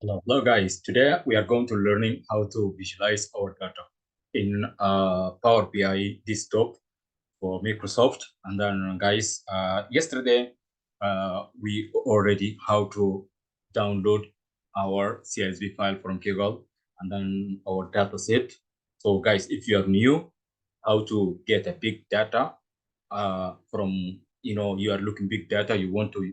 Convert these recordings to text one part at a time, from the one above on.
Hello guys, today we are going to learning how to visualize our data in Power BI desktop for Microsoft. And then guys, yesterday we already how to download our CSV file from Google and then our data set. So guys, if you are new, how to get a big data from, you are looking big data, you want to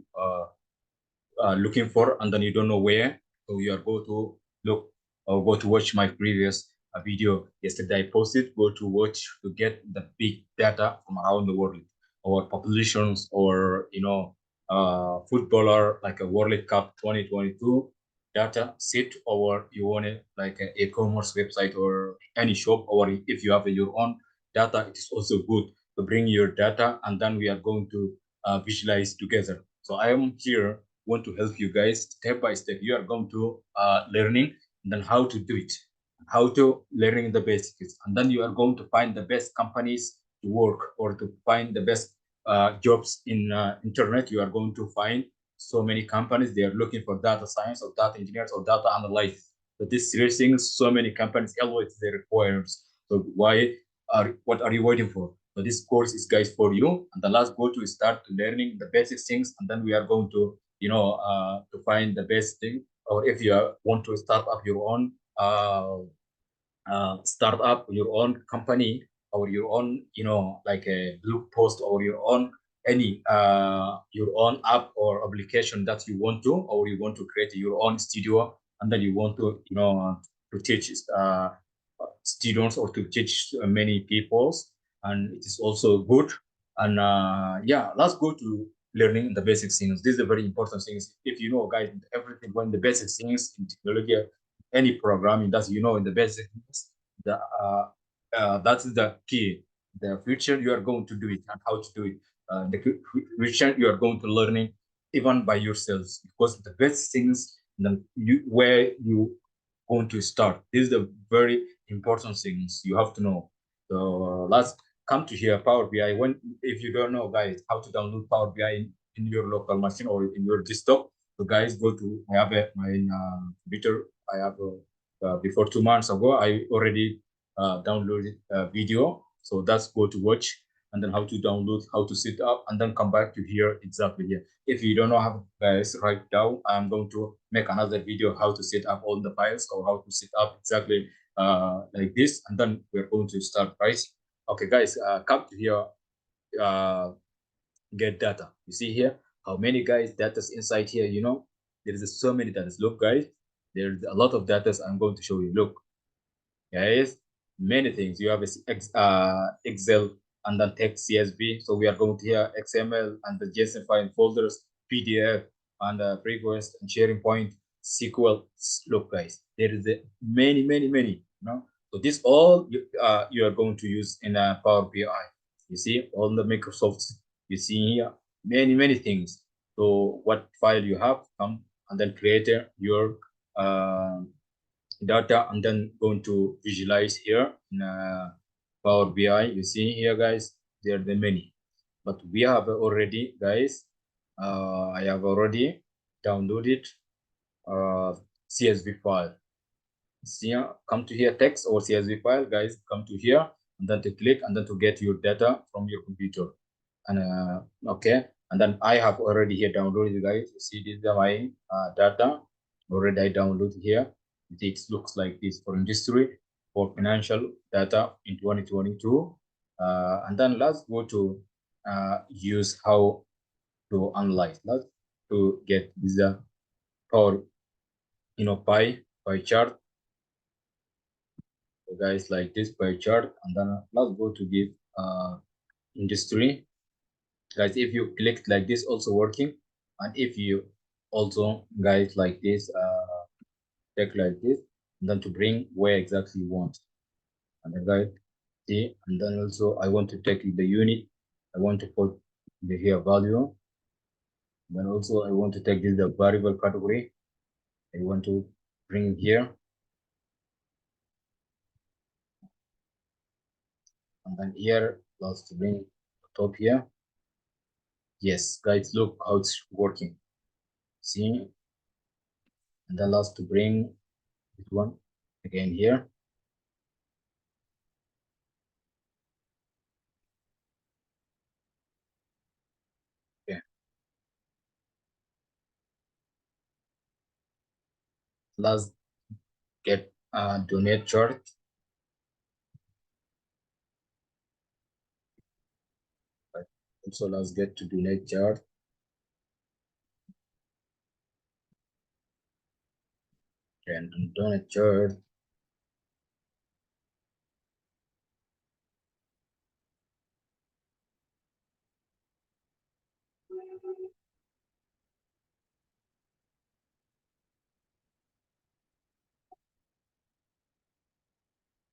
looking for, and then you don't know where. So you are go to look or go to watch my previous video yesterday I posted. Go to watch to get the big data from around the world, or populations, or footballer like a World Cup 2022 data set, or you want it like an e-commerce website or any shop, or if you have your own data, it is also good to bring your data, and then we are going to visualize together. So I am here want to help you guys step by step. You are going to learning, and then how to do it, how to learning the basics, and then you are going to find the best companies to work, or to find the best jobs in internet. You are going to find so many companies, they are looking for data science or data engineers or data analysts. But these three things, so many companies always they require. So what are you waiting for? So this course is guys for you. And the last go to start learning the basic things, and then we are going to to find the best thing. Or if you want to start up your own start up your own company, or your own, like a blog post, or your own any your own app or application that you want to, or you want to create your own studio, and then you want to, to teach students, or to teach many peoples, and it is also good. And yeah, let's go to learning the basic things. This is the very important things. If you know, guys, everything when the basic things in technology, any programming that you know in the basic things, that's the key. The future you are going to do it, and how to do it. The future you are going to learning even by yourselves, because the best things, then you where you going to start. This is the very important things you have to know. So let's come to here Power BI. When if you don't know, guys, how to download Power BI in your local machine or in your desktop, so guys, go to I have my computer. I have before 2 months ago, I already downloaded a video. So that's go to watch, and then how to download, how to set up, and then come back to here exactly here. If you don't know how, guys, right now I'm going to make another video how to set up all the files, or how to set up exactly like this, and then we're going to start, right? Okay, guys, come to here, uh, get data. You see here how many guys data's inside here. There is so many data. Look, guys, there's a lot of data I'm going to show you. Look, guys, many things. You have Excel, and then text CSV. So we are going to here XML and the JSON file folders, PDF, and frequency and sharing point, SQL. Look, guys, there is many. So this all you are going to use in Power BI. You see all the Microsoft. You see here many things. So what file you have, come and then create your data, and then going to visualize here in Power BI. You see here, guys, there are the many, but we have already, guys, I have already downloaded CSV file. See, come to here, text or CSV file, guys, come to here, and then to click, and then to get your data from your computer. And okay, and then I have already here downloaded, guys. You see, this is my data already I downloaded here. It looks like this for industry, for financial data in 2022. And then let's go to use how to analyze. Let's to get this power, pie chart. So guys, like this pie chart, and then let's go to give industry. Guys, if you click like this, also working. And if you also, guys, like this, take like this, and then to bring where exactly you want. And then, guys, see, and then also I want to take the unit. I want to put the here value. Then also I want to take this the variable category. I want to bring here, and then here let's bring top here. Yes, guys, look how it's working. See, and then last to bring this one again here. Okay, let's get donate chart. But also let's get to donate chart. And donate chart.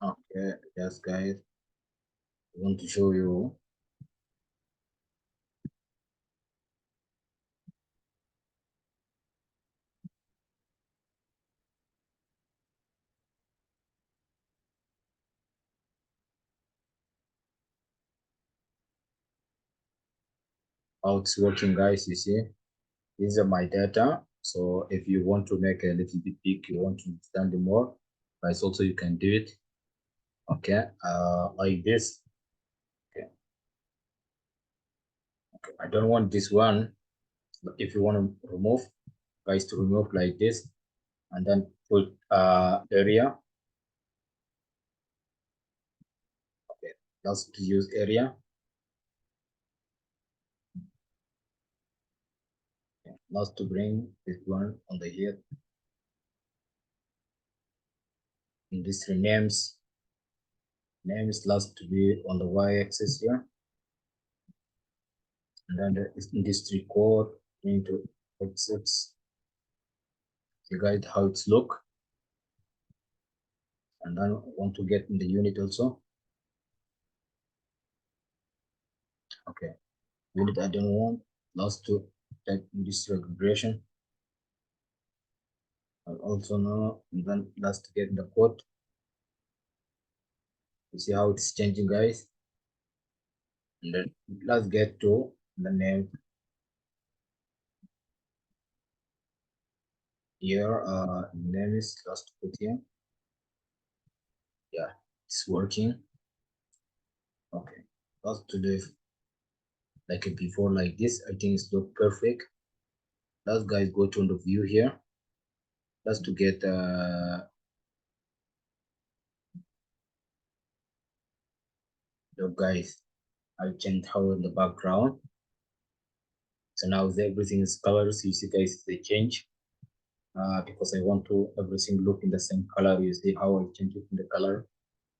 Okay, yes, guys, I want to show you how it's working, guys. You see, these are my data. So if you want to make a little bit big, you want to understand more, guys, also you can do it. Okay, like this. Okay, okay. I don't want this one. But if you want to remove, guys, to remove like this, and then put area. Okay, let's use area. Okay. Let's to bring this one on the here. In this renames, names last to be on the y-axis here, and then the industry code into exits. You guys how it's look, and then want to get in the unit also. Okay, unit I don't want. Last to type industry regression. I'll also know, and then last to get in the code. You see how it's changing, guys. And then let's get to the name here. Name is last put here. Yeah, it's working. Okay, let's to do like a before like this. I think it's look perfect. Let's guys go to the view here. Let's to get look guys. I changed how in the background. So now everything is colors. You see guys they change. Because I want to everything look in the same color. You see how I change it in the color.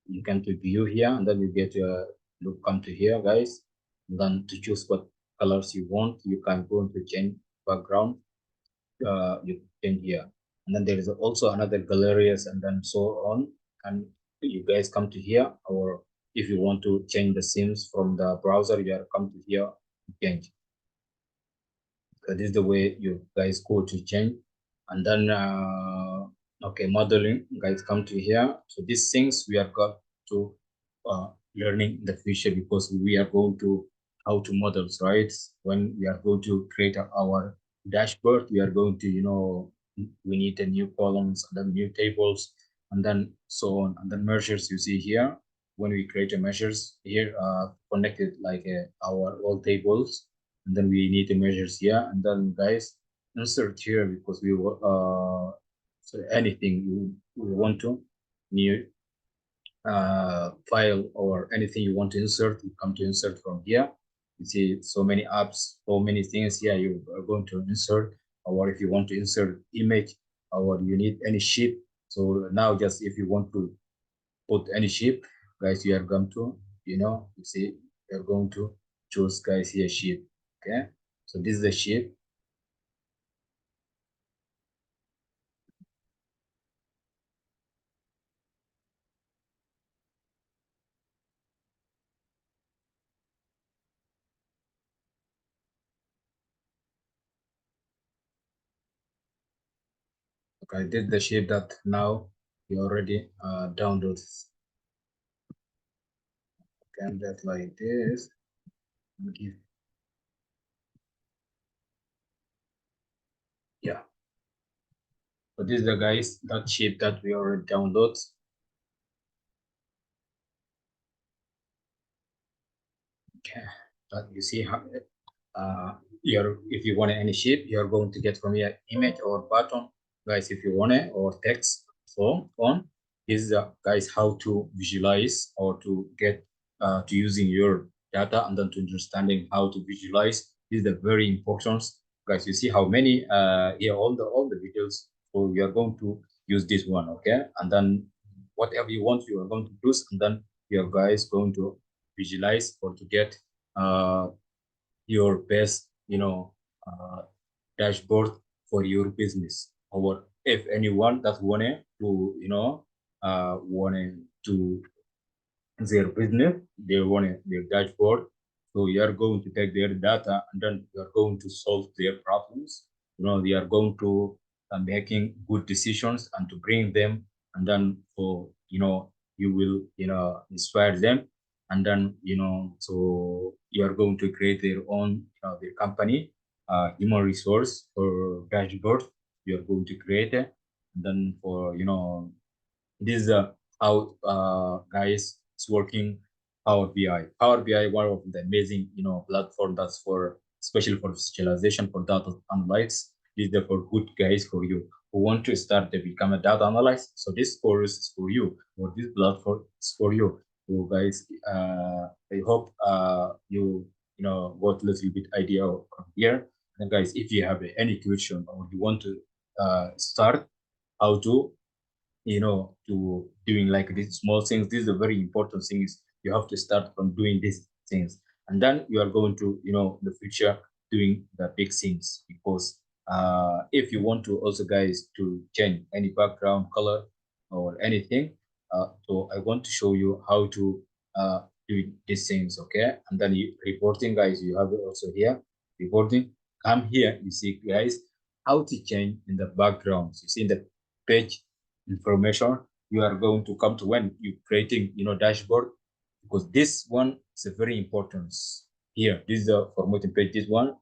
You can to view here, and then you get your look come to here, guys. And then to choose what colors you want, you can go into change background. You can here, and then there is also another galleries, and then so on. And you guys come to here, or if you want to change the themes from the browser, you are come to here, change. This is the way you guys go to change. And then okay, modeling, guys come to here. So these things we are got to learning in the future, because we are going to how to models, right? When we are going to create our dashboard, we are going to, we need a new columns and then new tables, and then so on. And then measures you see here, when we create a measures here, connected like our all tables, and then we need the measures here, and then guys insert here, because we so anything we want to new file or anything you want to insert, you come to insert from here. You see so many apps, so many things here you are going to insert. Or if you want to insert image, or you need any sheet, so now just if you want to put any sheet, guys, you are going to, you see, you're going to choose guys here sheet. Okay, so this is the sheet. Okay, I did the sheet that now you already download. Can that like this, give, yeah. So this is the guys that sheet that we already download. Okay, but you see how you're if you want any shape, you're going to get from here image or button, guys. If you want it or text, so on. This is guys how to visualize or to get to using your data and then to understanding how to visualize. This is the very important, guys. You see how many here all the videos. So we are going to use this one, okay? And then whatever you want, you are going to use, and then your guys going to visualize or to get uh, your best, dashboard for your business. Or if anyone that wanted to, wanted to their business, they want their dashboard. So you are going to take their data and then you are going to solve their problems. They are going to making good decisions and to bring them, and then for you will inspire them, and then so you are going to create their own their company human resource or dashboard. You are going to create it, and then for this is how guys it's working Power BI. Power BI one of the amazing platform that's for especially for visualization for data analytics. This is for good guys for you who want to start to become a data analyst. So this course is for you, or this platform is for you. So guys, I hope got a little bit idea from here. And guys, if you have any question or you want to start how to to doing like these small things. This is a very important thing is you have to start from doing these things, and then you are going to in the future doing the big things. Because if you want to also guys to change any background color or anything, so I want to show you how to do these things, okay? And then you reporting, guys, you have it also here reporting. Come here, you see guys how to change in the backgrounds. You see in the page information, you are going to come to when you creating dashboard, because this one is a very important here. This is the formatting page. This one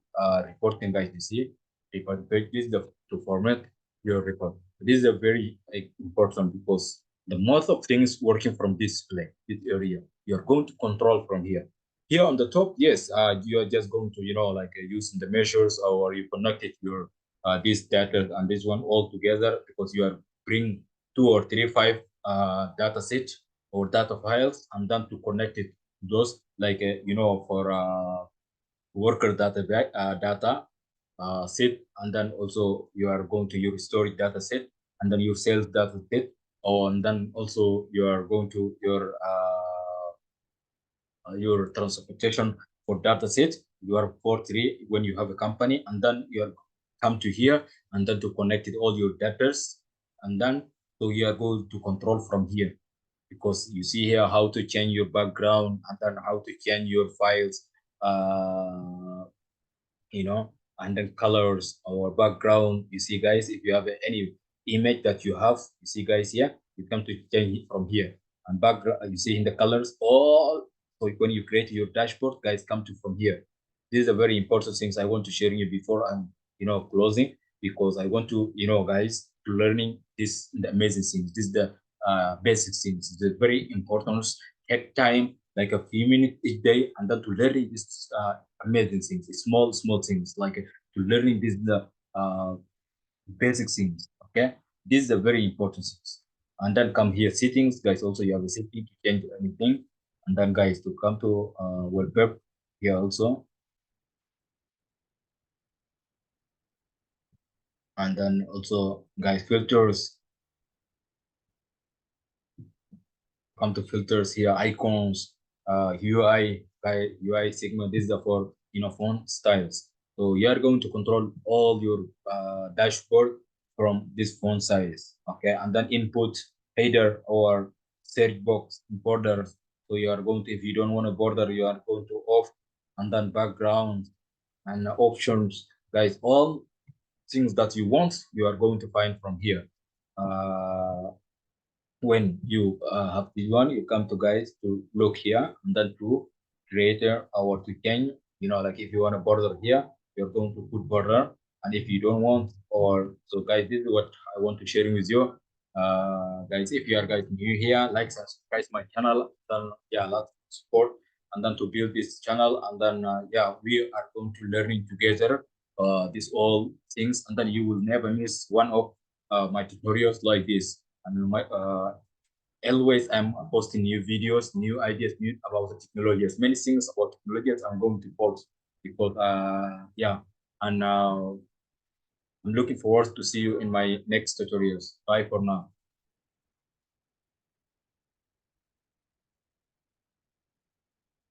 reporting, guys, you see report page. This is the to format your report. This is a very important because the most of things working from this play, this area, you're going to control from here. Here on the top, yes, you are just going to like using the measures, or you connected your this data and this one all together, because you are bring two or three, five data sets or data files, and then to connect it to those like for worker data set, and then also you are going to your storage data set, and then your sales data set, and then also you are going to your transportation for data set. You are for three when you have a company, and then you are come to here, and then to connect it all your data, and then so you are going to control from here, because you see here how to change your background, and then how to change your files, uh, and then colors or background. You see, guys, if you have any image that you have, you see, guys, here, you come to change it from here. And background, you see in the colors, all, so when you create your dashboard, guys, come to from here. This is a very important things I want to share you before I'm, closing, because I want to, guys, to learning this, the amazing things. This is the basic things. It's very important. Take time, like a few minutes each day, and then to learning this amazing things, small things, like to learning this the basic things. Okay, this is a very important things. And then come here settings, guys. Also, you have a setting to change anything, and then guys to come to web here also, and then also guys filters. Come to filters here, icons, UI, UI segment. This is for font styles. So you are going to control all your dashboard from this font size. Okay, and then input header or search box borders. So you are going to, if you don't want a border, you are going to off, and then background and options, guys. All things that you want, you are going to find from here. When you have this one, you come to guys to look here, and then to create or to change, like if you want a border here, you're going to put border, and if you don't want Or so guys, this is what I want to share with you. Guys, if you are guys new here, like subscribe my channel, then yeah, lots of support, and then to build this channel, and then yeah, we are going to learning together these all things, and then you will never miss one of my tutorials like this. And my always I'm posting new videos, new ideas, new about the technologies, many things about technologies I'm going to post because yeah, and I'm looking forward to see you in my next tutorials. Bye for now.